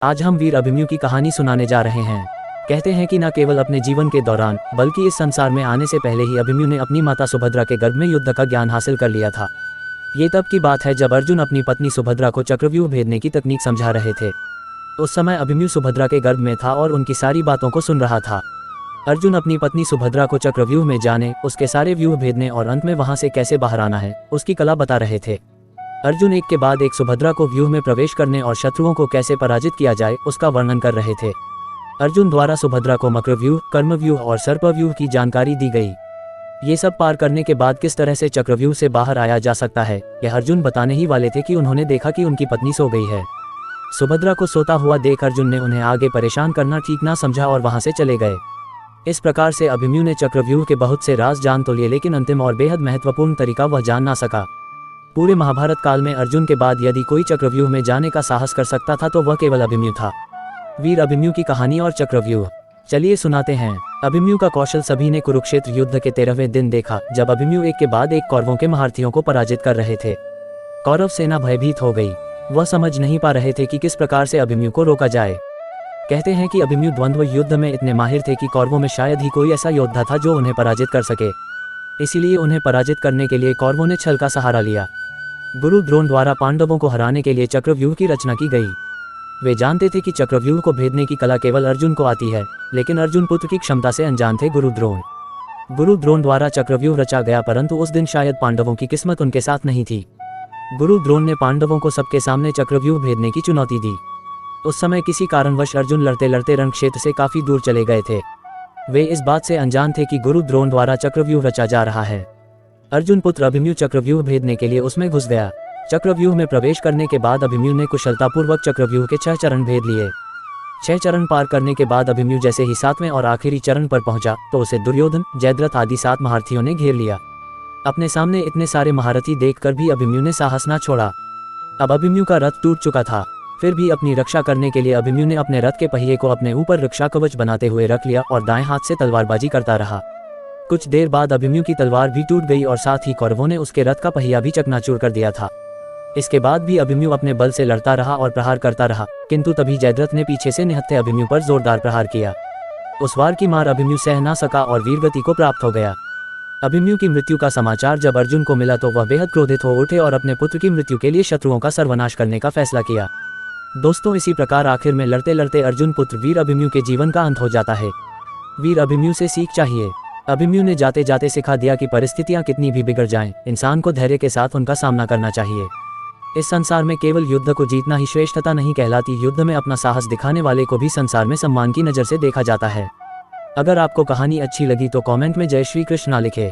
आज हम वीर अभिमन्यु की कहानी सुनाने जा रहे हैं। कहते हैं कि न केवल अपने जीवन के दौरान बल्कि इस संसार में आने से पहले ही अभिमन्यु ने अपनी माता सुभद्रा के गर्भ में युद्ध का ज्ञान हासिल कर लिया था। ये तब की बात है जब अर्जुन अपनी पत्नी सुभद्रा को चक्रव्यूह भेदने की तकनीक समझा रहे थे। उस समय अभिमन्यु सुभद्रा के गर्भ में था और उनकी सारी बातों को सुन रहा था। अर्जुन अपनी पत्नी सुभद्रा को चक्रव्यूह में जाने, उसके सारे व्यूह भेदने और अंत में वहां से कैसे बाहर आना है उसकी कला बता रहे थे। अर्जुन एक के बाद एक सुभद्रा को व्यूह में प्रवेश करने और शत्रुओं को कैसे पराजित किया जाए उसका वर्णन कर रहे थे। अर्जुन द्वारा सुभद्रा को मक्रव्यूह, कर्मव्यूह और सर्पव्यूह की जानकारी दी गई। ये सब पार करने के बाद किस तरह से चक्रव्यूह से बाहर आया जा सकता है यह अर्जुन बताने ही वाले थे कि उन्होंने देखा कि उनकी पत्नी सो गई है। सुभद्रा को सोता हुआ देख अर्जुन ने उन्हें आगे परेशान करना ठीक ना समझा और वहां से चले गए। इस प्रकार से अभिमन्यु ने चक्रव्यूह के बहुत से राज जान तो लिए, लेकिन अंतिम और बेहद महत्वपूर्ण तरीका वह जान ना सका। पूरे महाभारत काल में अर्जुन के बाद यदि कोई चक्रव्यूह में जाने का साहस कर सकता था तो वह केवल अभिमन्यु था। वीर अभिमन्यु की कहानी और चक्रव्यूह चलिए सुनाते हैं। अभिमन्यु का कौशल सभी ने कुरुक्षेत्र युद्ध के 13वें दिन देखा, जब अभिमन्यु एक के बाद एक कौरवों के महारथियों को पराजित कर रहे थे। कौरव सेना भयभीत हो गई। वह समझ नहीं पा रहे थे कि किस प्रकार से अभिमन्यु को रोका जाए। कहते हैं कि अभिमन्यु द्वंद्व युद्ध में इतने माहिर थे कि कौरवों में शायद ही कोई ऐसा योद्धा था जो उन्हें पराजित कर सके। इसीलिए उन्हें पराजित करने के लिए कौरवों ने छल का सहारा लिया। गुरु द्रोण द्वारा पांडवों को हराने के लिए चक्रव्यूह की रचना की गई। वे जानते थे कि चक्रव्यूह को भेदने की कला केवल अर्जुन को आती है, लेकिन अर्जुन पुत्र की क्षमता से अनजान थे गुरु द्रोण द्वारा चक्रव्यूह रचा गया, परंतु उस दिन शायद पांडवों की किस्मत उनके साथ नहीं थी। गुरु द्रोण ने पांडवों को सबके सामने चक्रव्यूह भेदने की चुनौती दी। उस समय किसी कारणवश अर्जुन लड़ते लड़ते रण क्षेत्र से काफी दूर चले गए थे। वे इस बात से अनजान थे कि गुरु द्रोण द्वारा चक्रव्यूह रचा जा रहा है। अर्जुन पुत्र अभिमन्यु चक्रव्यूह भेदने के लिए उसमें घुस गया। चक्रव्यूह में प्रवेश करने के बाद अभिमन्यु ने कुशलतापूर्वक चक्रव्यूह के 6 चरण भेद लिए। 6 चरण पार करने के बाद अभिमन्यु जैसे ही 7वें और आखिरी चरण पर पहुंचा तो उसे दुर्योधन, जयद्रथ आदि 7 महारथियों ने घेर लिया। अपने सामने इतने सारे महारथी देखकर भी अभिमन्यु ने साहस न छोड़ा। अब अभिमन्यु का रथ टूट चुका था, फिर भी अपनी रक्षा करने के लिए अभिमन्यु ने अपने रथ के पहिए को अपने ऊपर रक्षा कवच बनाते हुए रख लिया और दाएं हाथ से तलवारबाजी करता रहा। कुछ देर बाद अभिमन्यु की तलवार भी टूट गई और साथ ही कौरवों ने उसके रथ का पहिया भी चकनाचूर कर दिया था। इसके बाद भी अभिमन्यु अपने बल से लड़ता रहा और प्रहार करता रहा, किंतु तभी जयद्रथ ने पीछे से निहत्थे अभिमन्यु पर जोरदार प्रहार किया। उस वार की मार अभिमन्यु सह ना सका और वीरगति को प्राप्त हो गया। अभिमन्यु की मृत्यु का समाचार जब अर्जुन को मिला तो वह बेहद क्रोधित हो उठे और अपने पुत्र की मृत्यु के लिए शत्रुओं का सर्वनाश करने का फैसला किया। दोस्तों, इसी प्रकार आखिर में लड़ते लड़ते अर्जुन पुत्र वीर अभिमन्यु के जीवन का अंत हो जाता है। वीर अभिमन्यु से सीख चाहिए। अभिमन्यु ने जाते जाते सिखा दिया कि परिस्थितियां कितनी भी बिगड़ जाएं, इंसान को धैर्य के साथ उनका सामना करना चाहिए। इस संसार में केवल युद्ध को जीतना ही श्रेष्ठता नहीं कहलाती, युद्ध में अपना साहस दिखाने वाले को भी संसार में सम्मान की नज़र से देखा जाता है। अगर आपको कहानी अच्छी लगी तो कमेंट में जय श्री कृष्णा लिखें।